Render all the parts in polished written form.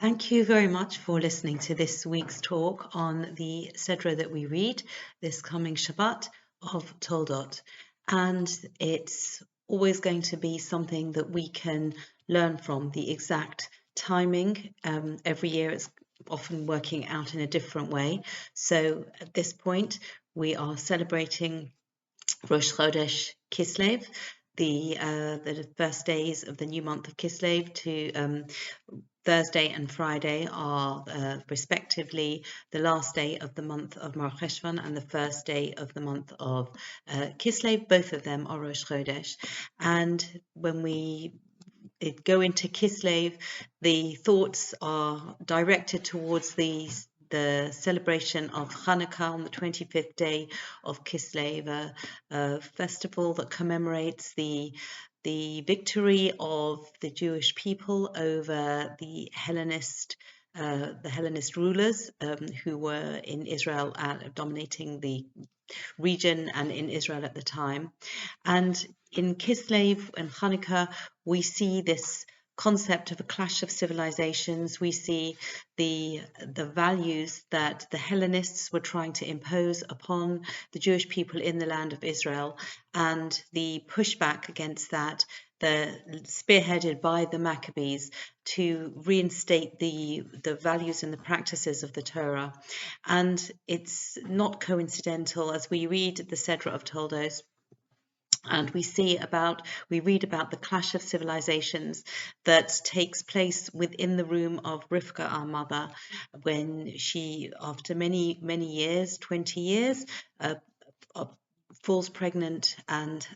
Thank you very much for listening to this week's talk on the Sedra that we read this coming Shabbat of Toldot. And it's always going to be something that we can learn from. The exact timing every year is often working out in a different way. So at this point, we are celebrating Rosh Chodesh Kislev, the first days of the new month of Kislev. To Thursday and Friday are respectively the last day of the month of Mar Cheshvan and the first day of the month of Kislev. Both of them are Rosh Chodesh. And when we go into Kislev, the thoughts are directed towards the celebration of Hanukkah on the 25th day of Kislev, a festival that commemorates the victory of the Jewish people over the Hellenist rulers who were in Israel, dominating the region and in Israel at the time. And in Kislev and Hanukkah, we see this concept of a clash of civilizations. We see the values that the Hellenists were trying to impose upon the Jewish people in the land of Israel, and the pushback against that, spearheaded by the Maccabees, to reinstate the values and the practices of the Torah. And it's not coincidental as we read the Sedra of Toldos, and we read about the clash of civilizations that takes place within the room of Rivka, our mother, when she, after many years, 20 years, falls pregnant and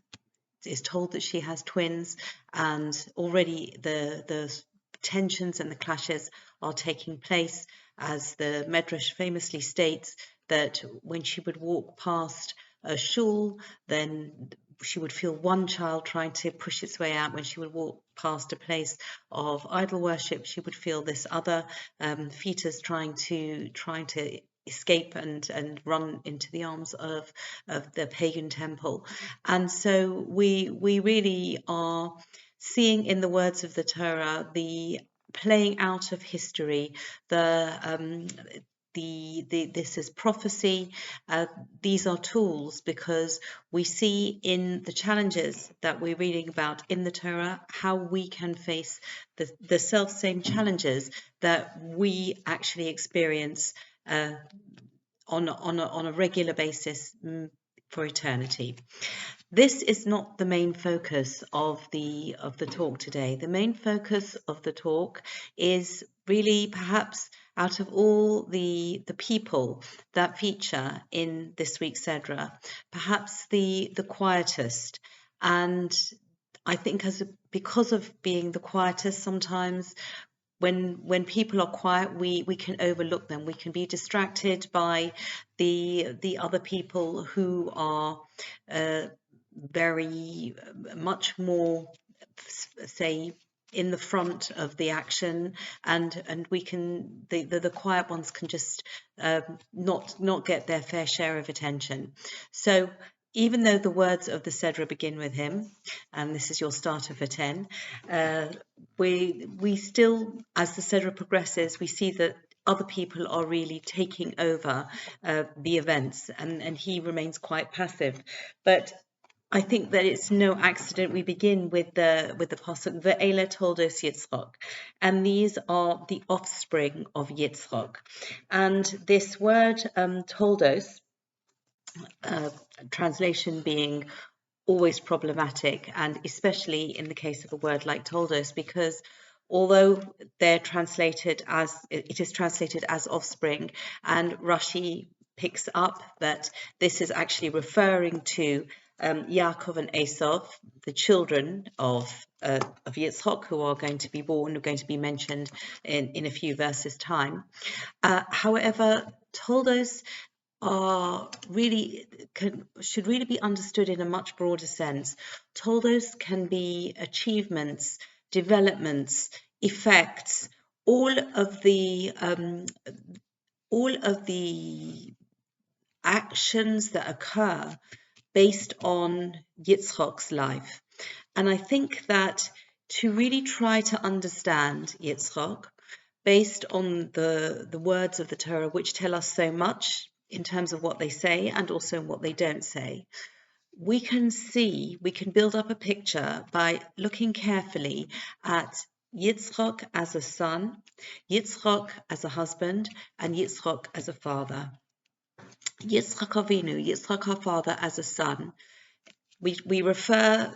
is told that she has twins, and already the tensions and the clashes are taking place, as the Medrash famously states that when she would walk past a shul, then she would feel one child trying to push its way out. When she would walk past a place of idol worship, she would feel this other fetus trying to escape and run into the arms of the pagan temple. And so we really are seeing in the words of the Torah the playing out of history, this is prophecy. These are tools, because we see in the challenges that we're reading about in the Torah how we can face the self-same challenges that we actually experience on a regular basis for eternity. This is not the main focus of the talk today. The main focus of the talk is really, perhaps out of all the people that feature in this week's Sedra, perhaps the quietest. And I think because of being the quietest, sometimes when people are quiet, we can overlook them. We can be distracted by the other people who are very much more, say, in the front of the action, and we can the quiet ones can just not get their fair share of attention. So even though the words of the Sedra begin with him, and this is your starter for 10, we still, as the Sedra progresses, we see that other people are really taking over the events, and he remains quite passive. But I think that it's no accident we begin with the pasuk Ve'ele toldos Yitzchak, and these are the offspring of Yitzchak. And this word toldos, translation being always problematic, and especially in the case of a word like toldos, because although it is translated as offspring, and Rashi picks up that this is actually referring to Yaakov and Esav, the children of Yitzchak, who are going to be born, are going to be mentioned in a few verses' time. However, toldos should really be understood in a much broader sense. Toldos can be achievements, developments, effects, all of the actions that occur based on Yitzchak's life. And I think that to really try to understand Yitzchak, based on the words of the Torah, which tell us so much in terms of what they say and also what they don't say. We can build up a picture by looking carefully at Yitzchak as a son, Yitzchak as a husband, and Yitzchak as a father. Yitzchak Avinu, Yitzchak our father, as a son. We refer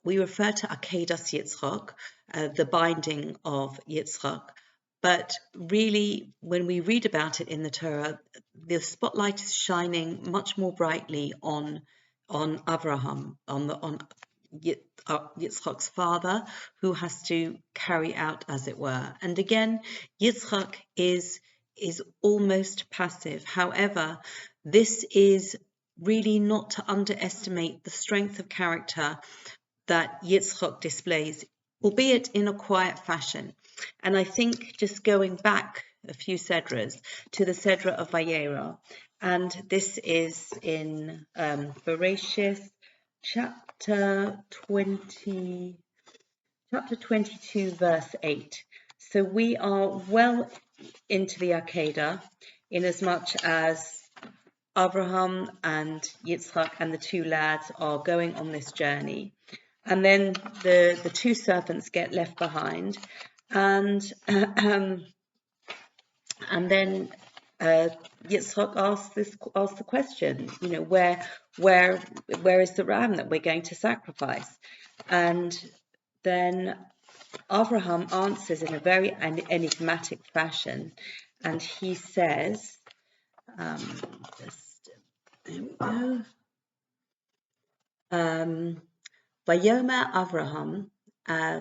to Akedas Yitzchak, the binding of Yitzchak, but really, when we read about it in the Torah, the spotlight is shining much more brightly on Abraham, on Yitzchak's father, who has to carry out, as it were. And again, Yitzchak is almost passive. However, this is really not to underestimate the strength of character that Yitzchak displays, albeit in a quiet fashion. And I think just going back a few sedras to the sedra of Vayera, and this is in Bereshith chapter 22, verse 8. So we are well into the Akedah, in as much as Abraham and Yitzchak and the two lads are going on this journey. And then the two servants get left behind, and then Yitzchak asks the question, where is the ram that we're going to sacrifice? And then Abraham answers in a very enigmatic fashion, and he says, there we go. Vayomer Avraham,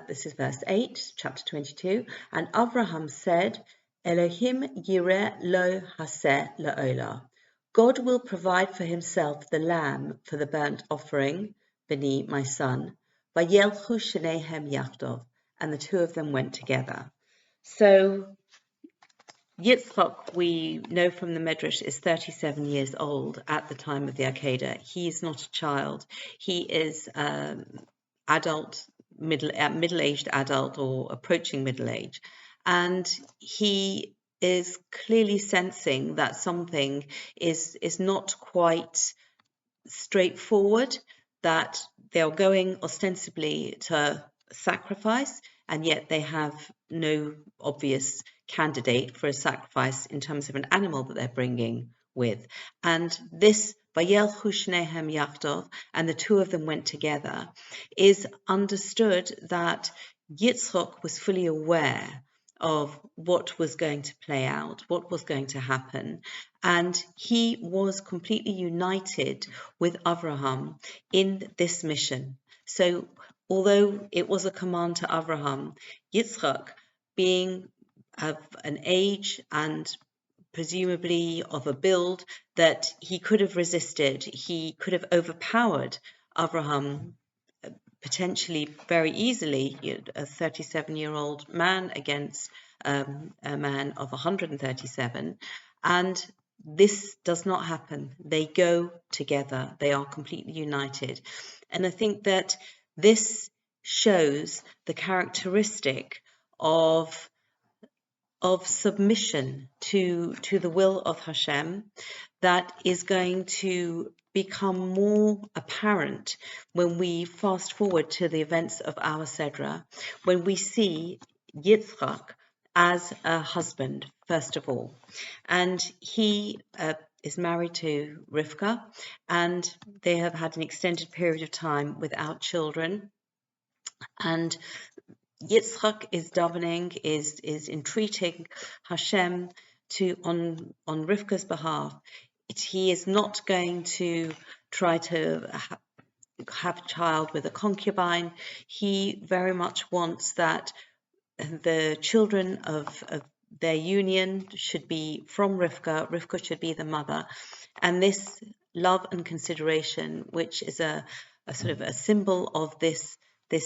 this is verse 8, chapter 22, and Avraham said, Elohim yireh lo haseh la'olah. God will provide for himself the lamb for the burnt offering, Beni, my son. Vayelchu shneihem yachdov, and the two of them went together. So Yitzchak, we know from the Medrash, is 37 years old at the time of the Akedah. He is not a child. He is middle-aged adult or approaching middle age. And he is clearly sensing that something is not quite straightforward, that they are going ostensibly to sacrifice, and yet they have no obvious candidate for a sacrifice in terms of an animal that they're bringing with. And this Vayelchu shnehem yachdov, and the two of them went together, is understood that Yitzchak was fully aware of what was going to play out, what was going to happen, and he was completely united with Abraham in this mission. So although it was a command to Abraham, Yitzchak, being of an age and presumably of a build that he could have resisted, he could have overpowered Abraham potentially very easily, a 37-year-old man against a man of 137, and this does not happen. They go together. They are completely united. And I think that this shows the characteristic of submission to the will of Hashem that is going to become more apparent when we fast forward to the events of our Sedra, when we see Yitzchak as a husband, first of all. And he is married to Rivka, and they have had an extended period of time without children. And Yitzchak is davening, is entreating Hashem on Rivka's behalf. He is not going to try to have a child with a concubine. He very much wants that the children of their union should be from Rivka. Rivka should be the mother. And this love and consideration, which is a sort of a symbol of this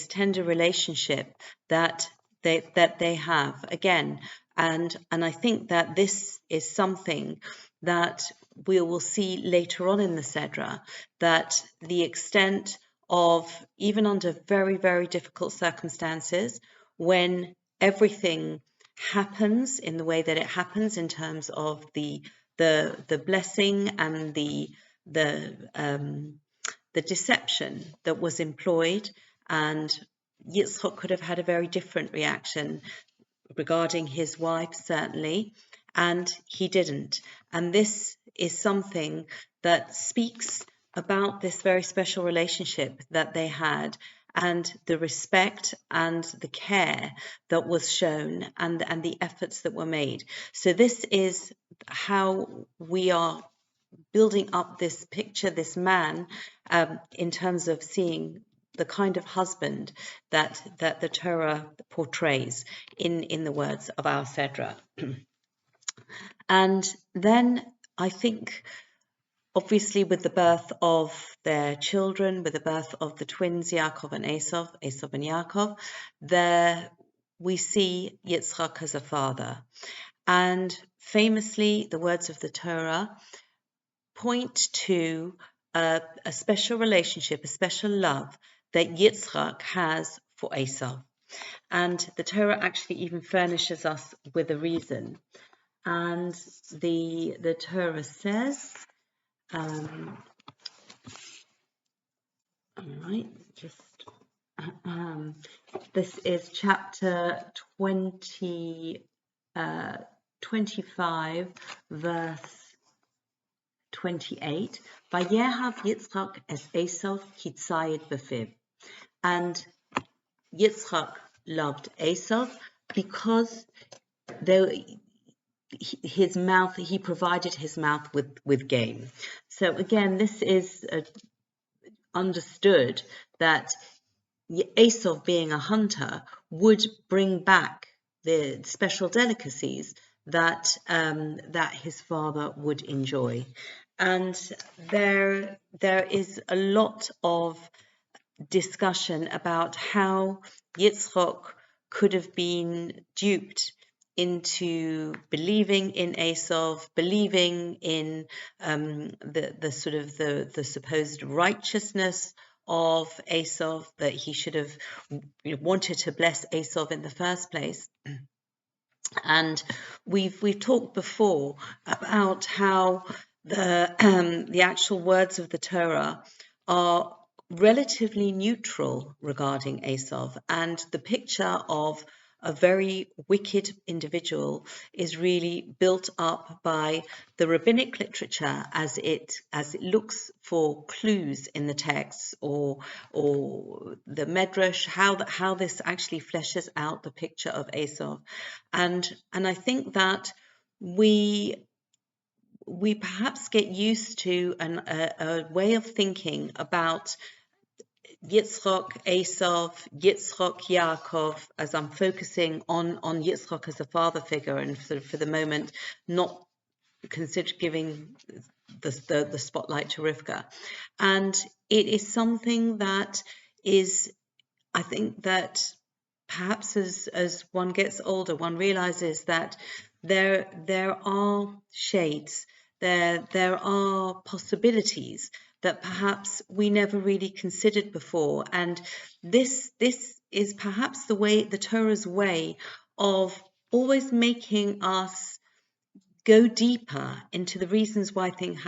tender relationship that they have, again. And I think that this is something that we will see later on in the Sedra, that the extent of, even under very, very difficult circumstances, when everything happens in the way that it happens in terms of the blessing and the deception that was employed, and Yitzchak could have had a very different reaction regarding his wife, certainly, and he didn't. And this is something that speaks about this very special relationship that they had, and the respect and the care that was shown, and the efforts that were made. So this is how we are building up this picture, this man, in terms of seeing the kind of husband that the Torah portrays in the words of our Sedra. And then I think, obviously, with the birth of their children, with the birth of the twins Yaakov and Esav and Yaakov, there we see Yitzchak as a father. And famously, the words of the Torah point to a special relationship, a special love that Yitzchak has for Esav. And the Torah actually even furnishes us with a reason. And the Torah says, all right, just this is chapter 25, verse 28. Vayehav Yitzchak es Esav kitzayid befiv. And Yitzchak loved Esav because his mouth, he provided his mouth with game. So again, this is understood that Esav, being a hunter, would bring back the special delicacies that his father would enjoy. And there is a lot of discussion about how Yitzchak could have been duped into believing in Esav, believing in the sort of the supposed righteousness of Esav, that he should have wanted to bless Esav in the first place. And we've talked before about how the actual words of the Torah are relatively neutral regarding Esav, and the picture of a very wicked individual is really built up by the rabbinic literature as it looks for clues in the texts, or the medrash, how this actually fleshes out the picture of Esav. And I think that we perhaps get used to a way of thinking about Yitzchak, Esav, Yitzchak, Yaakov, as I'm focusing on Yitzchak as a father figure, and sort of for the moment not consider giving the spotlight to Rivka. And it is something that is, I think that perhaps as one gets older, one realizes that there are shades, there are possibilities that perhaps we never really considered before. And this is perhaps the Torah's way of always making us go deeper into the reasons why things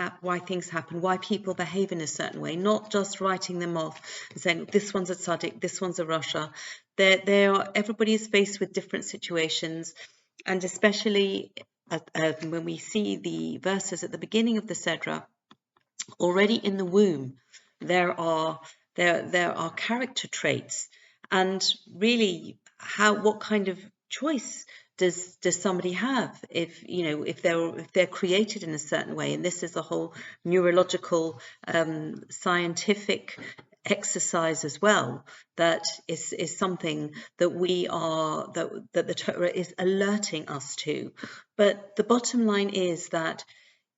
happen, why people behave in a certain way, not just writing them off and saying, this one's a tzaddik, this one's a rasha. Everybody is faced with different situations, and especially when we see the verses at the beginning of the Sedra, already in the womb, there are character traits, and really, what kind of choice does somebody have if they're created in a certain way? And this is a whole neurological scientific exercise as well, that is something that that the Torah is alerting us to. But the bottom line is that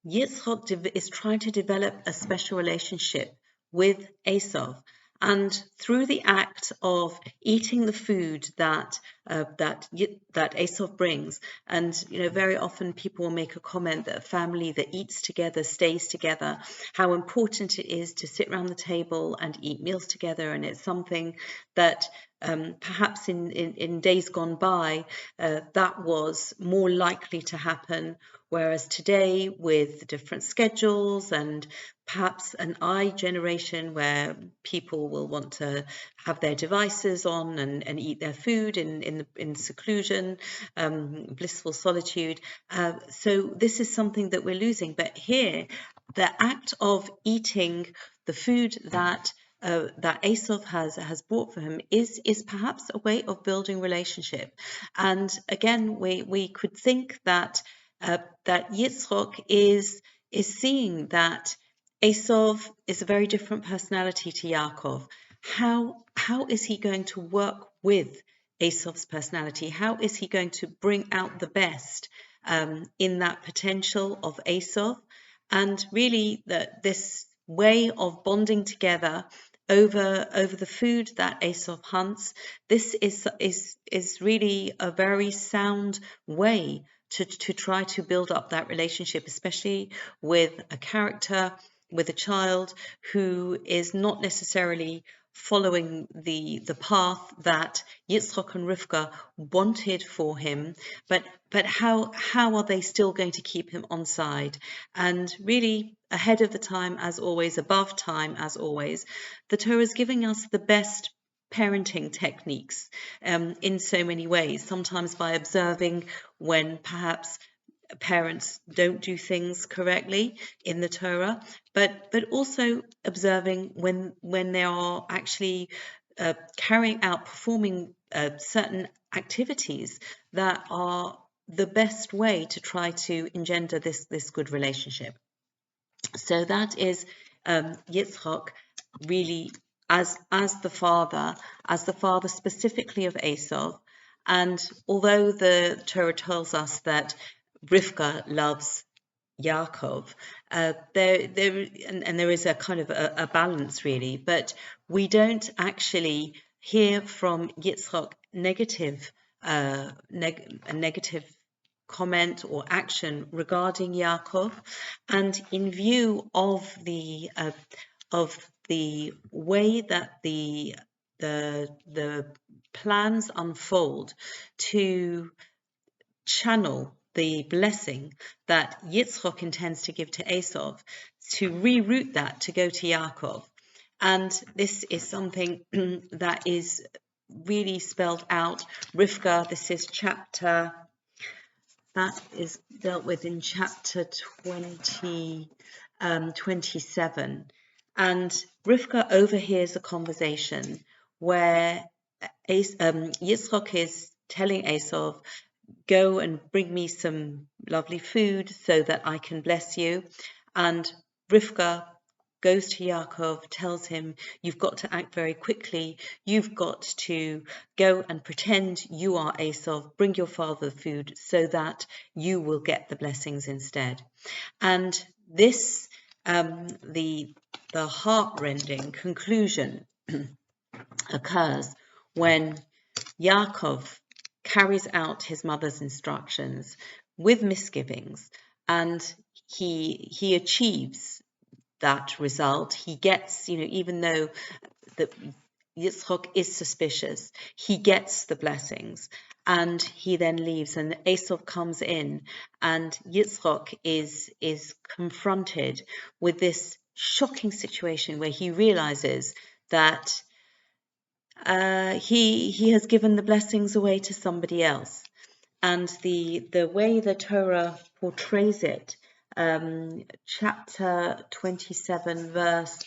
Yitzchak is trying to develop a special relationship with Esav, and through the act of eating the food that Esav brings, and very often people will make a comment that a family that eats together stays together, how important it is to sit around the table and eat meals together, and it's something that perhaps in days gone by, that was more likely to happen, whereas today, with different schedules and perhaps an generation where people will want to have their devices on and eat their food in seclusion, blissful solitude. So this is something that we're losing. But here, the act of eating the food that Esav has brought for him is perhaps a way of building relationship. And again, we could think that that Yitzchak is seeing that Esav is a very different personality to Yaakov. How is he going to work with Esav's personality? How is he going to bring out the best in that potential of Esav? And really, this way of bonding together over the food that Esav hunts, this is really a very sound way to try to build up that relationship, especially with a character, with a child who is not necessarily following the path that Yitzchak and Rivka wanted for him, but how are they still going to keep him on side? And really, ahead of the time as always, above time as always, the Torah is giving us the best parenting techniques in so many ways, sometimes by observing when perhaps parents don't do things correctly in the Torah, but also observing when they are actually performing certain activities that are the best way to try to engender this good relationship. So that is Yitzchak really as the father specifically of Esav. And although the Torah tells us that Rivka loves Yaakov, there is a kind of a balance really, but we don't actually hear from Yitzchak a negative comment or action regarding Yaakov. And in view of the way that the plans unfold to channel the blessing that Yitzchak intends to give to Esav, to reroute that to go to Yaakov. And this is something that is really spelled out. Rivka, this is chapter, that is dealt with in chapter 27. And Rivka overhears a conversation where Yitzchak is telling Esav, go and bring me some lovely food so that I can bless you. And Rivka goes to Yaakov, tells him, you've got to act very quickly. You've got to go and pretend you are Esav, bring your father the food so that you will get the blessings instead. And this, the heart-rending conclusion occurs when Yaakov carries out his mother's instructions with misgivings, and he achieves that result. He gets, even though Yitzchak is suspicious, he gets the blessings, and he then leaves, and Esav comes in, and Yitzchak is confronted with this shocking situation where he realizes that he has given the blessings away to somebody else. And the way the Torah portrays it, chapter 27, verse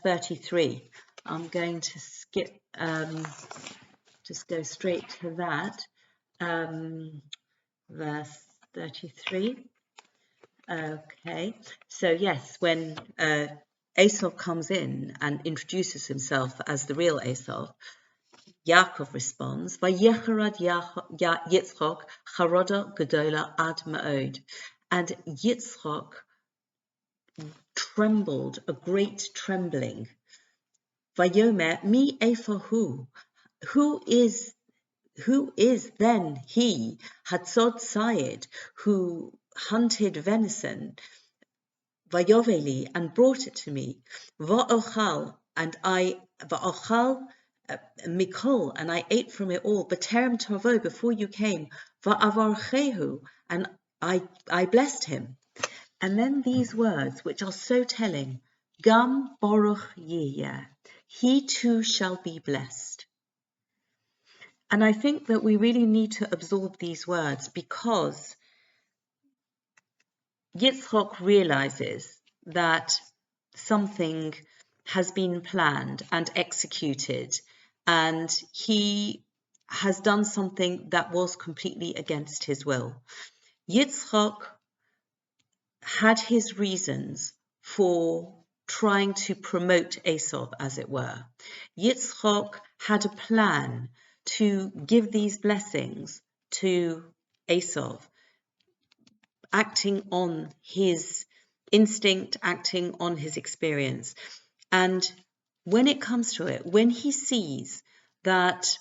33. I'm going to skip, just go straight to that, verse 33. Okay, so yes, when Esav comes in and introduces himself as the real Esav, Yaakov responds, Vayecharad Yitzchak charoda gedola ad ma'od. And Yitzchak trembled, a great trembling. Vayomer mi efahu. Who is then he, Hatzod Sayed, who hunted venison, Vayoveli, and brought it to me, Va'ochal, and I, Va'ochal mikol, and I ate from it all, b'terem tavo, before you came, va'avarchehu, and I blessed him. And then these words, which are so telling, gam baruch yiyeh, he too shall be blessed. And I think that we really need to absorb these words, because Yitzchak realizes that something has been planned and executed, and he has done something that was completely against his will. Yitzchak had his reasons for trying to promote Esau, as it were. Yitzchak had a plan to give these blessings to Esau, acting on his instinct, acting on his experience. And when it comes to it, when he sees that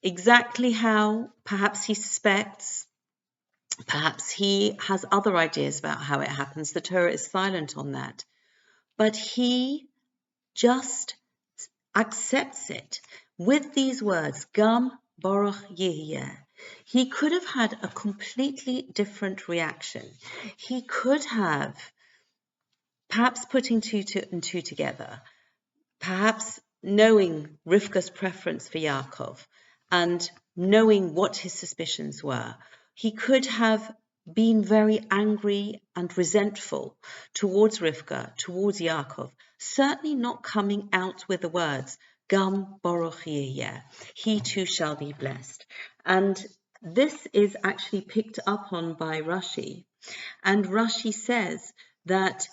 exactly how perhaps he suspects, perhaps he has other ideas about how it happens, the Torah is silent on that, but he just accepts it with these words, Gam Baruch Yeh. He could have had a completely different reaction. He could have perhaps putting two and two together, perhaps knowing Rivka's preference for Yaakov and knowing what his suspicions were. He could have been very angry and resentful towards Rivka, towards Yaakov, certainly not coming out with the words, Gam Baruch Yeh, he too shall be blessed. And this is actually picked up on by Rashi. And Rashi says that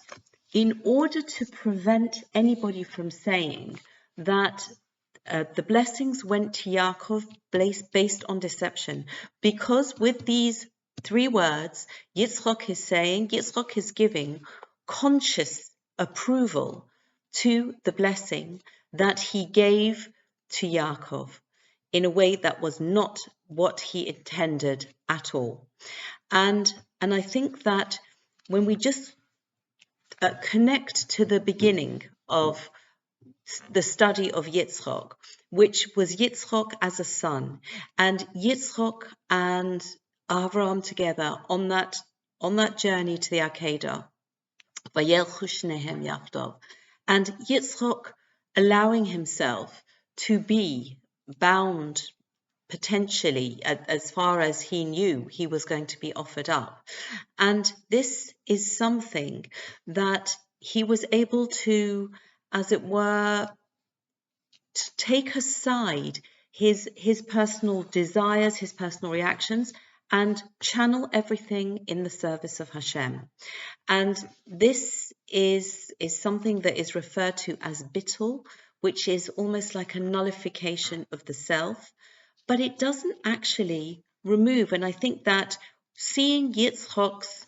in order to prevent anybody from saying that the blessings went to Yaakov based on deception, because with these three words, Yitzchak is giving conscious approval to the blessing that he gave to Yaakov in a way that was not what he intended at all. And I think that when we just connect to the beginning of the study of Yitzchak, which was Yitzchak as a son, and Yitzchak and Avraham together on that journey to the Akedah, Vayelchu shnehem yachdav, and Yitzchak allowing himself to be bound potentially as far as he knew he was going to be offered up. And this is something that he was able to, as it were, to take aside his personal desires, his personal reactions, and channel everything in the service of Hashem. And this is something that is referred to as bittul, which is almost like a nullification of the self, but it doesn't actually remove. And I think that seeing Yitzchak's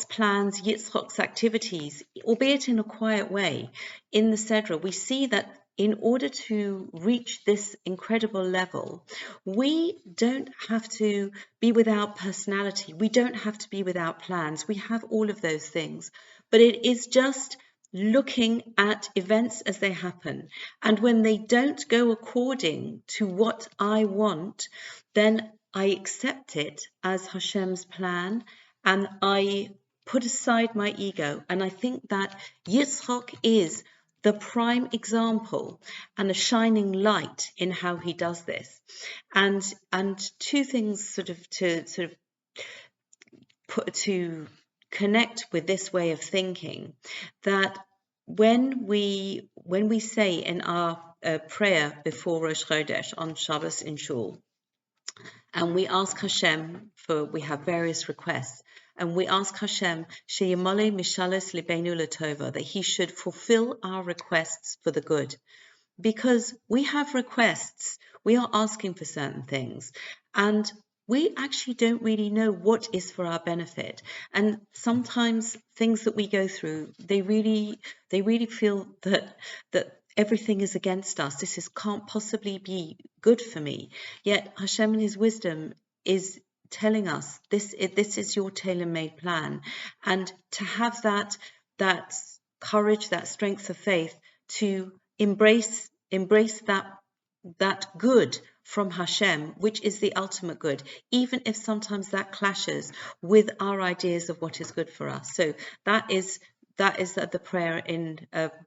plans, Yitzchak's activities, albeit in a quiet way, in the Sedra, we see that in order to reach this incredible level, we don't have to be without personality. We don't have to be without plans. We have all of those things. But it is just looking at events as they happen. And when they don't go according to what I want, then I accept it as Hashem's plan and I put aside my ego. And I think that Yitzchak is the prime example and a shining light in how he does this. And two things to connect with this way of thinking, that when we say in our prayer before Rosh Chodesh on Shabbos in Shul, and we ask Hashem we have various requests, and we ask Hashem sheyimale mishalos libeinu latova, that he should fulfill our requests for the good, because we have requests, we are asking for certain things, and we actually don't really know what is for our benefit. And sometimes things that we go through, they really feel that everything is against us. This can't possibly be good for me. Yet Hashem in his wisdom is telling us this is your tailor-made plan. And to have that courage, that strength of faith to embrace embrace that good from Hashem, which is the ultimate good, even if sometimes that clashes with our ideas of what is good for us. So that is the prayer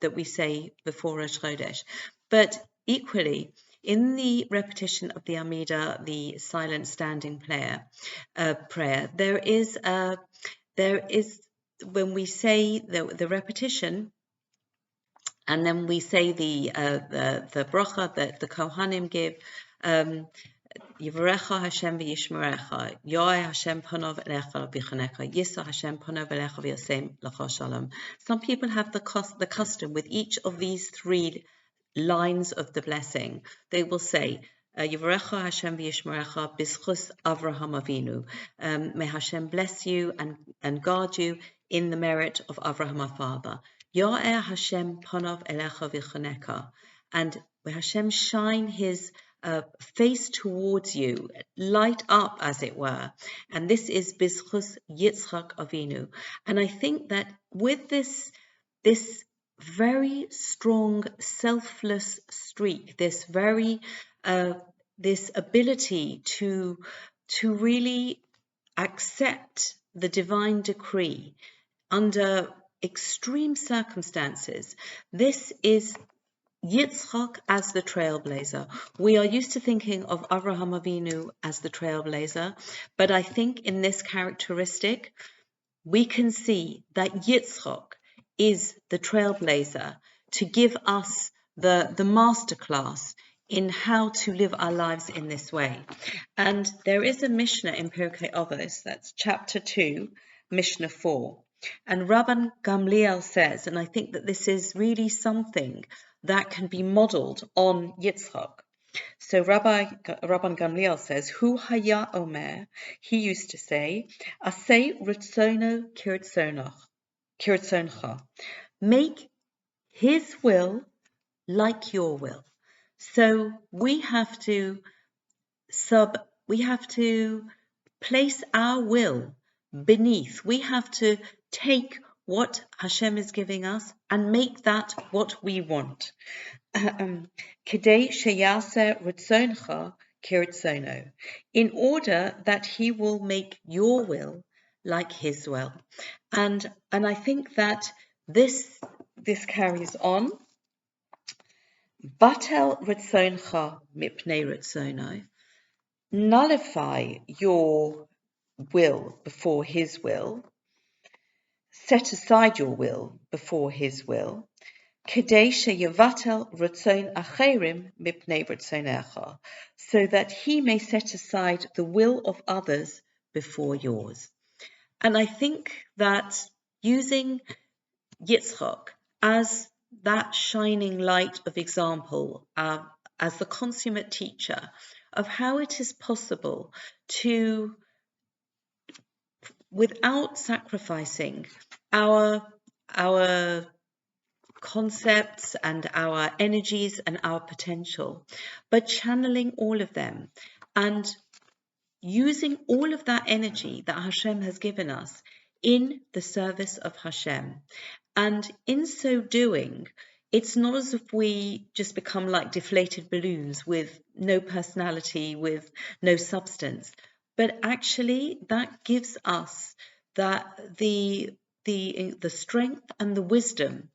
that we say before Rosh Chodesh. But equally, in the repetition of the Amida, the silent standing prayer, there is when we say the repetition, and then we say the bracha that the Kohanim give. Yivarecha Hashem v'yishmerecha, Yoeh Hashem panov elecha v'chanecha, Yisa Hashem panov elecha v'yasem l'cha shalom. Some people have the custom with each of these three lines of the blessing. They will say, Yivarecha Hashem v'yishmerecha b'zchus Avraham Avinu. May Hashem bless you and guard you in the merit of Avraham our father. Yoeh Hashem panov elecha v'chanecha. And may Hashem shine his face towards you, light up, as it were. And this is Bizchus Yitzchak Avinu. And I think that with this very strong selfless streak, this ability to really accept the divine decree under extreme circumstances, this is Yitzchak as the trailblazer. We are used to thinking of Avraham Avinu as the trailblazer, but I think in this characteristic, we can see that Yitzchak is the trailblazer to give us the masterclass in how to live our lives in this way. And there is a Mishnah in Pirkei Avos, that's chapter 2, Mishnah 4. And Rabban Gamliel says, and I think that this is really something that can be modelled on Yitzchak. So Rabban Gamliel says, Hu haya omer, he used to say, Aseh ritzono kiritzoncha, make his will like your will. So we have to place our will beneath. We have to take what Hashem is giving us and make that what we want. Kedei sheyaseh ritzoncha kiritzono, in order that he will make your will like his will. And I think that this carries on. Batel ritzoncha mipnei ritzono, nullify your will before his will. Set aside your will before his will. Kedei sheyevatel ritzon acherim mipnei ritzonecha, so that he may set aside the will of others before yours. And I think that using Yitzchak as that shining light of example, as the consummate teacher of how it is possible to, without sacrificing our concepts and our energies and our potential, but channeling all of them and using all of that energy that Hashem has given us in the service of Hashem. And in so doing, it's not as if we just become like deflated balloons with no personality, with no substance, but actually that gives us the strength and the wisdom,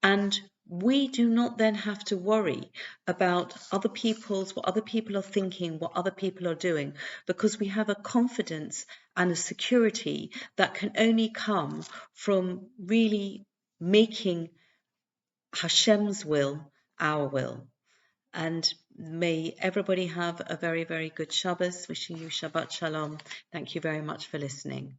and we do not then have to worry about what other people are thinking, what other people are doing, because we have a confidence and a security that can only come from really making Hashem's will our will. And may everybody have a very, very good Shabbos. Wishing you Shabbat Shalom. Thank you very much for listening.